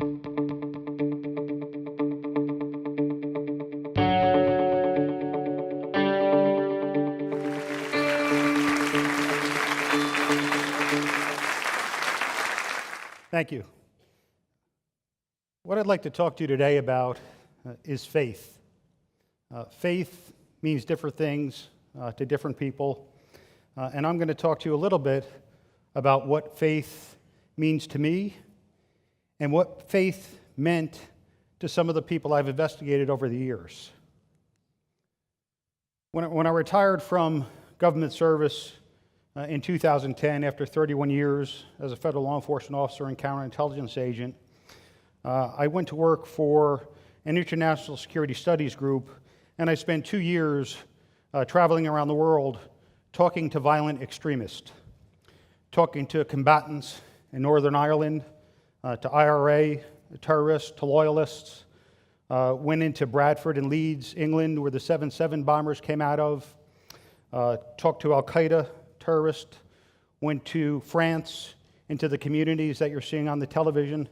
Thank you. What I'd like to talk to you today about is faith. Faith means different things to different people, and I'm going to talk to you a little bit about what faith means to me and what faith meant to some of the people I've investigated over the years. When I retired from government service in 2010, after 31 years as a federal law enforcement officer and counterintelligence agent, I went to work for an international security studies group, and I spent 2 years traveling around the world talking to violent extremists, talking to combatants in Northern Ireland, to IRA, terrorists, to loyalists, went into Bradford and Leeds, England, where the 7/7 bombers came out of, talked to Al-Qaeda terrorists, went to France, into the communities that you're seeing on the television,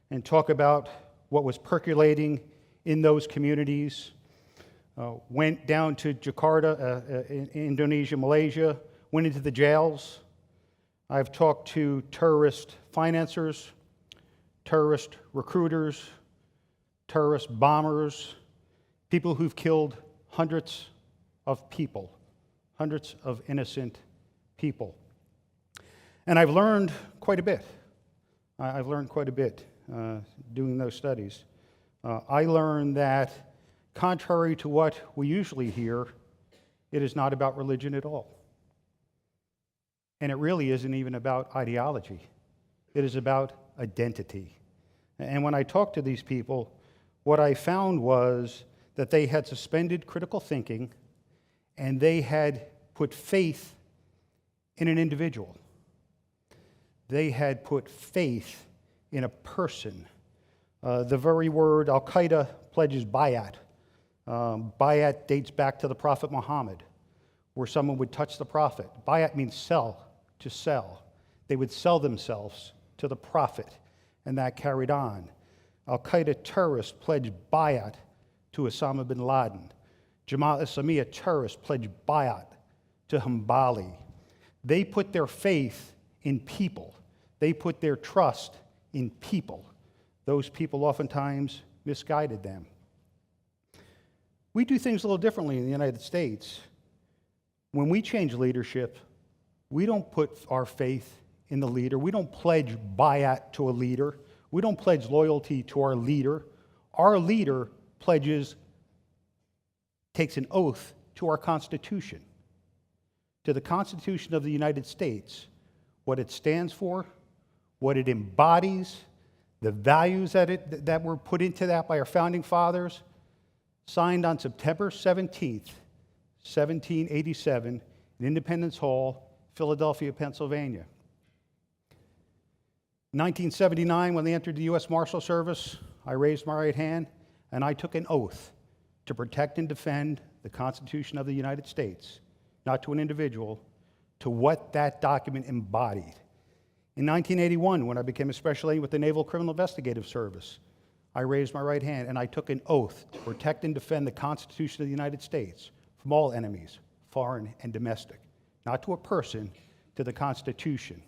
and talk about what was percolating in those communities. Went down to Jakarta, in Indonesia, Malaysia, went into the jails. I've talked to terrorist financiers, terrorist recruiters, terrorist bombers, people who've killed hundreds of people, hundreds of innocent people. And I've learned quite a bit. I've learned quite a bit doing those studies. I learned that, contrary to what we usually hear, it is not about religion at all. And it really isn't even about ideology. It is about identity. And when I talked to these people, what I found was that they had suspended critical thinking and they had put faith in an individual. They had put faith in a person. The very word Al-Qaeda pledges bayat. Bayat dates back to the Prophet Muhammad, where someone would touch the Prophet. Bayat means sell, to sell. They would sell themselves to the Prophet, and that carried on. Al-Qaeda terrorists pledged bayat to Osama bin Laden. Jamaat Islamiyah terrorists pledged bayat to Hambali. They put their faith in people. They put their trust in people. Those people oftentimes misguided them. We do things a little differently in the United States. When we change leadership, we don't put our faith in the leader. We don't pledge bayat to a leader. We don't pledge loyalty to our leader. Our leader takes an oath to our Constitution, to the Constitution of the United States, what it stands for, what it embodies, the values that were put into that by our founding fathers, signed on September 17th, 1787, in Independence Hall, Philadelphia, Pennsylvania. In 1979, when they entered the U.S. Marshal Service, I raised my right hand and I took an oath to protect and defend the Constitution of the United States, not to an individual, to what that document embodied. In 1981, when I became a special agent with the Naval Criminal Investigative Service, I raised my right hand and I took an oath to protect and defend the Constitution of the United States from all enemies, foreign and domestic, not to a person, to the Constitution.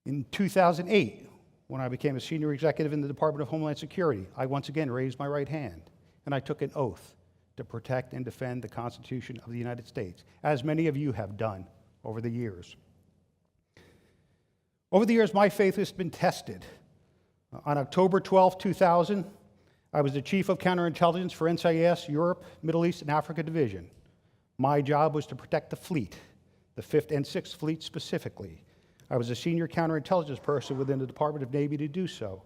In 2008, when I became a senior executive in the Department of Homeland Security, I once again raised my right hand and I took an oath to protect and defend the Constitution of the United States, as many of you have done over the years. Over the years, my faith has been tested. On October 12, 2000, I was the Chief of Counterintelligence for NCIS, Europe, Middle East, and Africa Division. My job was to protect the fleet, the 5th and 6th Fleet specifically. I was a senior counterintelligence person within the Department of Navy to do so.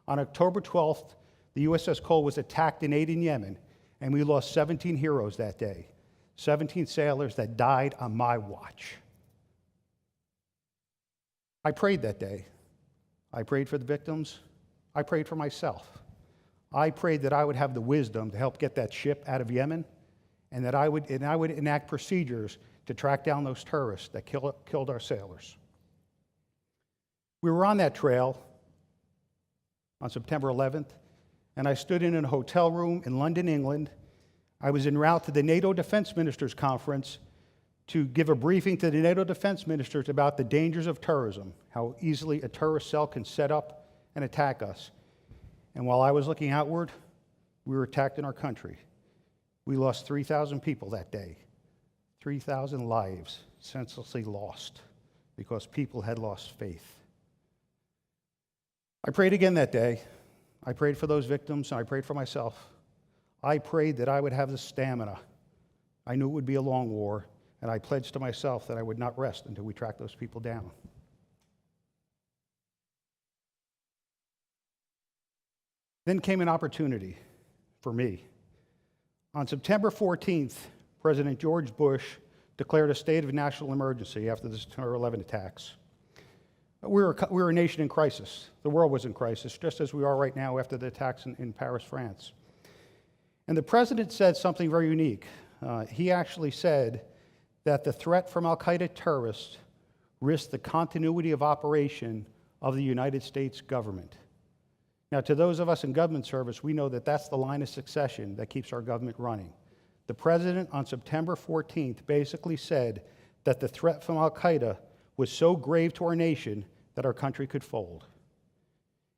On October 12th, the USS Cole was attacked in Aden, Yemen, and we lost 17 heroes that day, 17 sailors that died on my watch. I prayed that day. I prayed for the victims. I prayed for myself. I prayed that I would have the wisdom to help get that ship out of Yemen, and that I would enact procedures to track down those terrorists that killed our sailors. We were on that trail on September 11th, and I stood in a hotel room in London, England. I was en route to the NATO Defense Ministers Conference to give a briefing to the NATO defense ministers about the dangers of terrorism, how easily a terrorist cell can set up and attack us. And while I was looking outward, we were attacked in our country. We lost 3,000 people that day. 3,000 lives senselessly lost because people had lost faith. I prayed again that day. I prayed for those victims, and I prayed for myself. I prayed that I would have the stamina. I knew it would be a long war, and I pledged to myself that I would not rest until we tracked those people down. Then came an opportunity for me. On September 14th, President George Bush declared a state of national emergency after the September 11 attacks. We were a nation in crisis. The world was in crisis, just as we are right now after the attacks in Paris, France. And the president said something very unique. He actually said that the threat from al-Qaeda terrorists risked the continuity of operation of the United States government. Now, to those of us in government service, we know that that's the line of succession that keeps our government running. The president on September 14th basically said that the threat from al-Qaeda was so grave to our nation that our country could fold.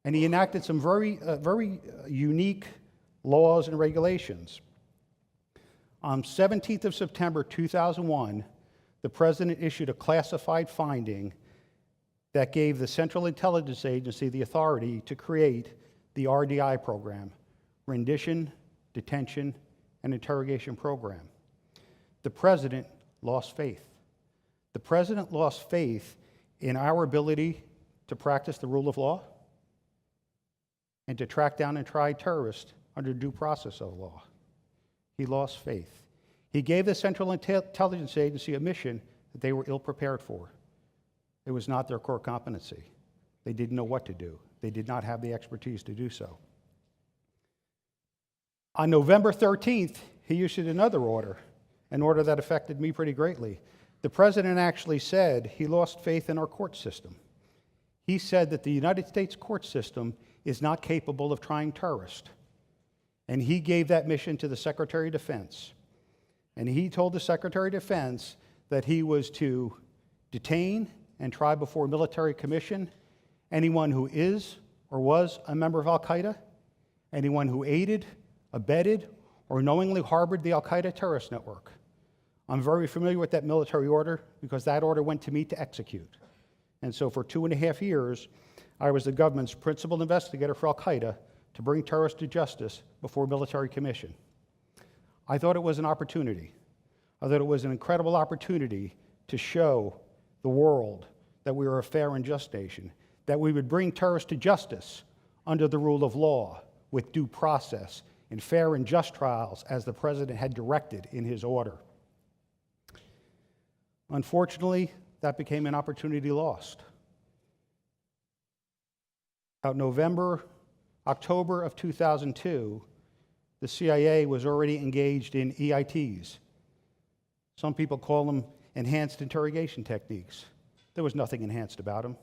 And he enacted some very unique laws and regulations. On 17th of September 2001, the president issued a classified finding that gave the Central Intelligence Agency the authority to create the RDI program, Rendition, Detention, and Interrogation Program. The president lost faith. The president lost faith in our ability to practice the rule of law and to track down and try terrorists under due process of law. He lost faith. He gave the Central Intelligence Agency a mission that they were ill-prepared for. It was not their core competency. They didn't know what to do. They did not have the expertise to do so. On November 13th, he issued another order, an order that affected me pretty greatly. The president actually said he lost faith in our court system. He said that the United States court system is not capable of trying terrorists. And he gave that mission to the Secretary of Defense. And he told the Secretary of Defense that he was to detain and try before a military commission anyone who is or was a member of al-Qaeda, anyone who aided, abetted, or knowingly harbored the al-Qaeda terrorist network. I'm very familiar with that military order because that order went to me to execute. And so for 2.5 years, I was the government's principal investigator for al-Qaeda to bring terrorists to justice before a military commission. I thought it was an opportunity. I thought it was an incredible opportunity to show the world that we were a fair and just nation, that we would bring terrorists to justice under the rule of law with due process in fair and just trials as the president had directed in his order. Unfortunately, that became an opportunity lost. October of 2002, the CIA was already engaged in EITs. Some people call them enhanced interrogation techniques. There was nothing enhanced about them.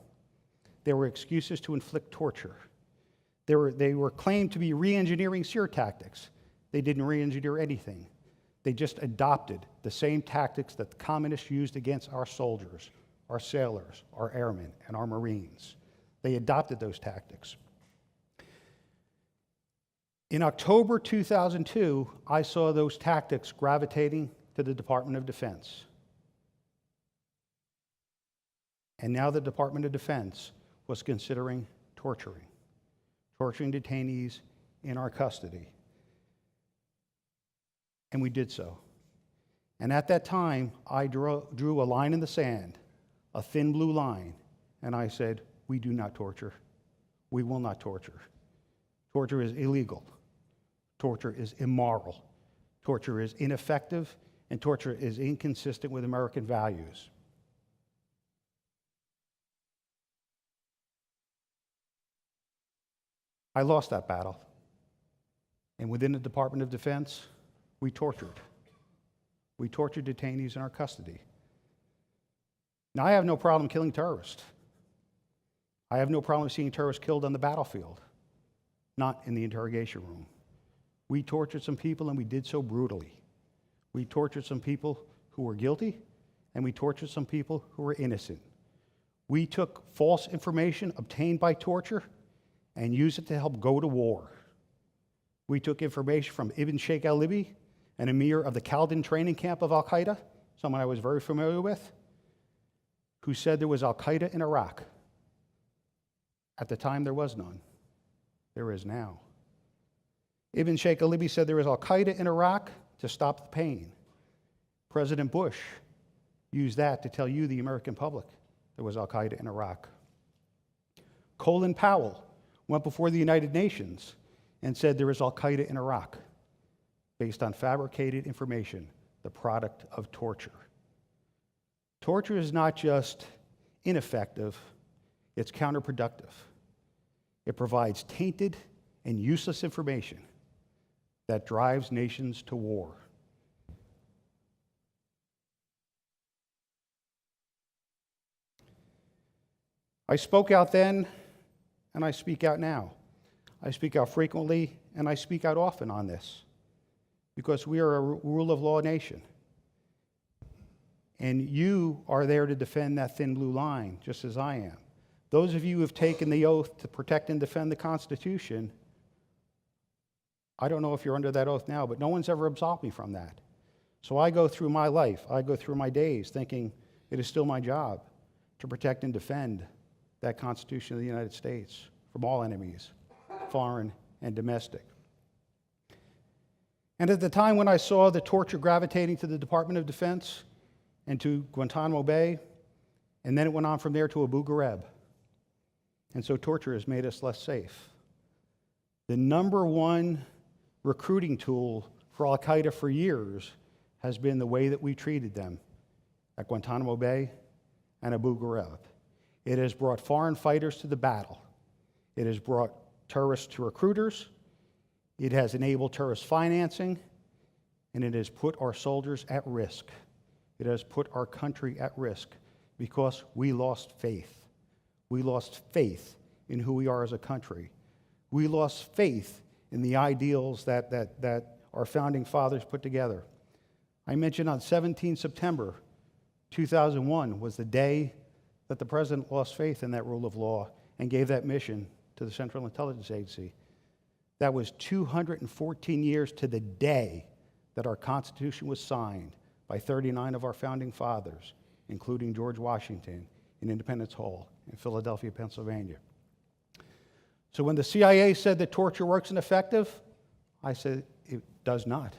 They were excuses to inflict torture. They were claimed to be re-engineering SEER tactics. They didn't re-engineer anything. They just adopted the same tactics that the communists used against our soldiers, our sailors, our airmen, and our Marines. They adopted those tactics. In October 2002, I saw those tactics gravitating to the Department of Defense. And now the Department of Defense was considering torturing detainees in our custody. And we did so. And at that time, I drew a line in the sand, a thin blue line, and I said, we do not torture. We will not torture. Torture is illegal. Torture is immoral. Torture is ineffective, and torture is inconsistent with American values. I lost that battle. And within the Department of Defense, we tortured. We tortured detainees in our custody. Now, I have no problem killing terrorists. I have no problem seeing terrorists killed on the battlefield. not in the interrogation room. We tortured some people, and we did so brutally. We tortured some people who were guilty, and we tortured some people who were innocent. We took false information obtained by torture and used it to help go to war. We took information from Ibn Sheikh al-Libi, an emir of the Khaldan training camp of al-Qaeda, someone I was very familiar with, who said there was al-Qaeda in Iraq. At the time, there was none. There is now. Ibn Sheikh al-Libi said there was al-Qaeda in Iraq to stop the pain. President Bush used that to tell you, the American public, there was al-Qaeda in Iraq. Colin Powell went before the United Nations and said there is al-Qaeda in Iraq based on fabricated information, the product of torture. Torture is not just ineffective, it's counterproductive. It provides tainted and useless information that drives nations to war. I spoke out then, and I speak out now. I speak out frequently, and I speak out often on this, because we are a rule of law nation. And you are there to defend that thin blue line, just as I am. Those of you who have taken the oath to protect and defend the Constitution, I don't know if you're under that oath now, but no one's ever absolved me from that. So I go through my life, I go through my days thinking it is still my job to protect and defend that Constitution of the United States from all enemies, foreign and domestic. And at the time when I saw the torture gravitating to the Department of Defense and to Guantanamo Bay, and then it went on from there to Abu Ghraib. And so torture has made us less safe. The number one recruiting tool for al-Qaeda for years has been the way that we treated them at Guantanamo Bay and Abu Ghraib. It has brought foreign fighters to the battle. It has brought terrorists to recruiters. It has enabled terrorist financing, and it has put our soldiers at risk. It has put our country at risk because we lost faith. We lost faith in who we are as a country. We lost faith in the ideals that our founding fathers put together. I mentioned on 17 September 2001 was the day that the president lost faith in that rule of law and gave that mission to the Central Intelligence Agency. That was 214 years to the day that our Constitution was signed by 39 of our founding fathers, including George Washington, in Independence Hall in Philadelphia, Pennsylvania. So when the CIA said that torture works ineffective, I said it does not.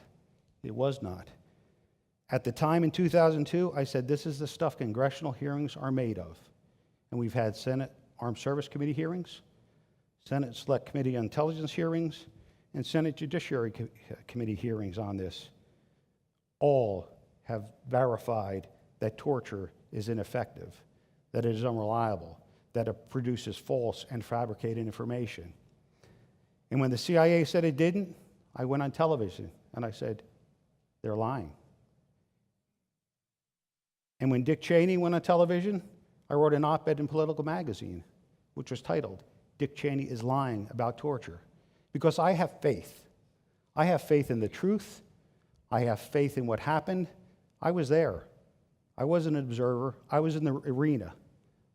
It was not. At the time in 2002, I said this is the stuff congressional hearings are made of. And we've had Senate Armed Service Committee hearings, Senate Select Committee on Intelligence hearings, and Senate Judiciary Committee hearings on this. All have verified that torture is ineffective, that it is unreliable, that it produces false and fabricated information. And when the CIA said it didn't, I went on television and I said, they're lying. And when Dick Cheney went on television, I wrote an op-ed in Political Magazine, which was titled, Dick Cheney is Lying About Torture. Because I have faith. I have faith in the truth. I have faith in what happened. I was there. I wasn't an observer. I was in the arena,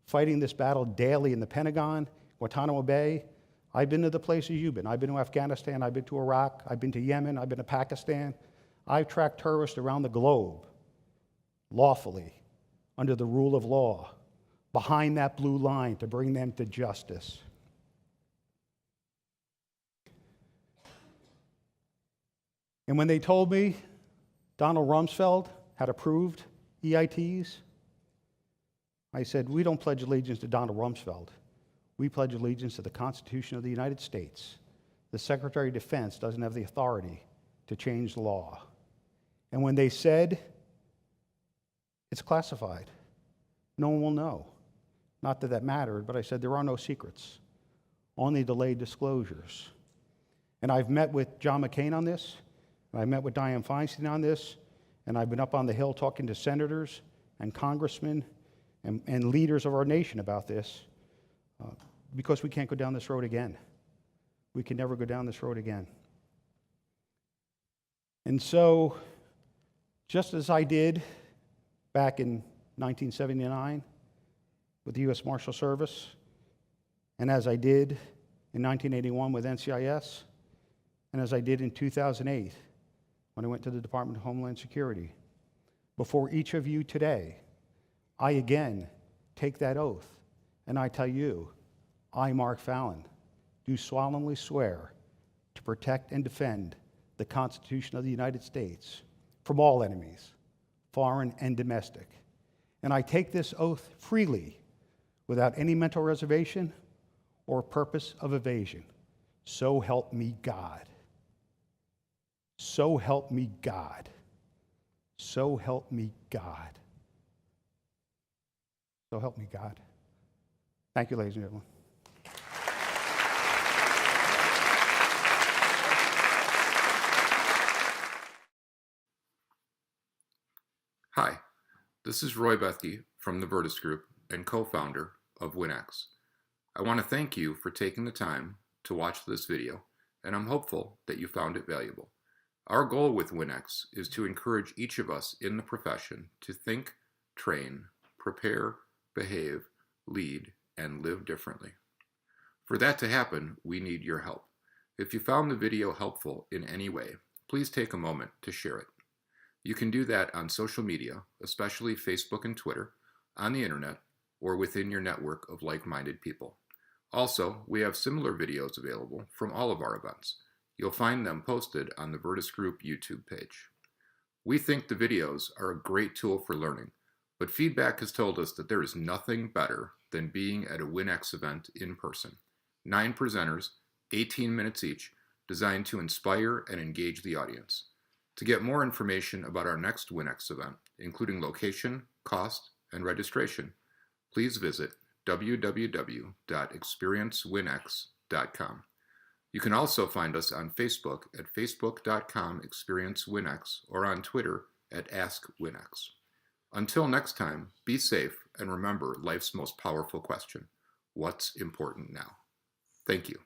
fighting this battle daily in the Pentagon, Guantanamo Bay. I've been to the places you've been. I've been to Afghanistan. I've been to Iraq. I've been to Yemen. I've been to Pakistan. I've tracked terrorists around the globe, lawfully, under the rule of law, behind that blue line to bring them to justice. And when they told me Donald Rumsfeld had approved EITs, I said, we don't pledge allegiance to Donald Rumsfeld. We pledge allegiance to the Constitution of the United States. The Secretary of Defense doesn't have the authority to change the law. And when they said, it's classified, no one will know. Not that that mattered, but I said, there are no secrets, only delayed disclosures. And I've met with John McCain on this, and I met with Dianne Feinstein on this, and I've been up on the Hill talking to senators and congressmen and leaders of our nation about this, because we can't go down this road again. we can never go down this road again. And so, just as I did back in 1979 with the U.S. Marshal Service, and as I did in 1981 with NCIS, and as I did in 2008 when I went to the Department of Homeland Security, before each of you today, I again take that oath, and I tell you, I, Mark Fallon, do solemnly swear to protect and defend the Constitution of the United States from all enemies, foreign and domestic. And I take this oath freely, without any mental reservation or purpose of evasion. So help me God. So help me God. So help me God. So help me God. Thank you, ladies and gentlemen. Hi, this is Roy Bethke from the Virtus Group and co-founder of WINx. I want to thank you for taking the time to watch this video, and I'm hopeful that you found it valuable. Our goal with WINx is to encourage each of us in the profession to think, train, prepare, behave, lead, and live differently. For that to happen, we need your help. If you found the video helpful in any way, please take a moment to share it. You can do that on social media, especially Facebook and Twitter, on the internet, or within your network of like-minded people. Also, we have similar videos available from all of our events. You'll find them posted on the Virtus Group YouTube page. We think the videos are a great tool for learning, but feedback has told us that there is nothing better than being at a WINx event in person. 9 presenters, 18 minutes each, designed to inspire and engage the audience. To get more information about our next WINx event, including location, cost, and registration, please visit www.experiencewinx.com. You can also find us on Facebook at facebook.com/experiencewinx or on Twitter at AskWinx. Until next time, be safe and remember life's most powerful question: what's important now? Thank you.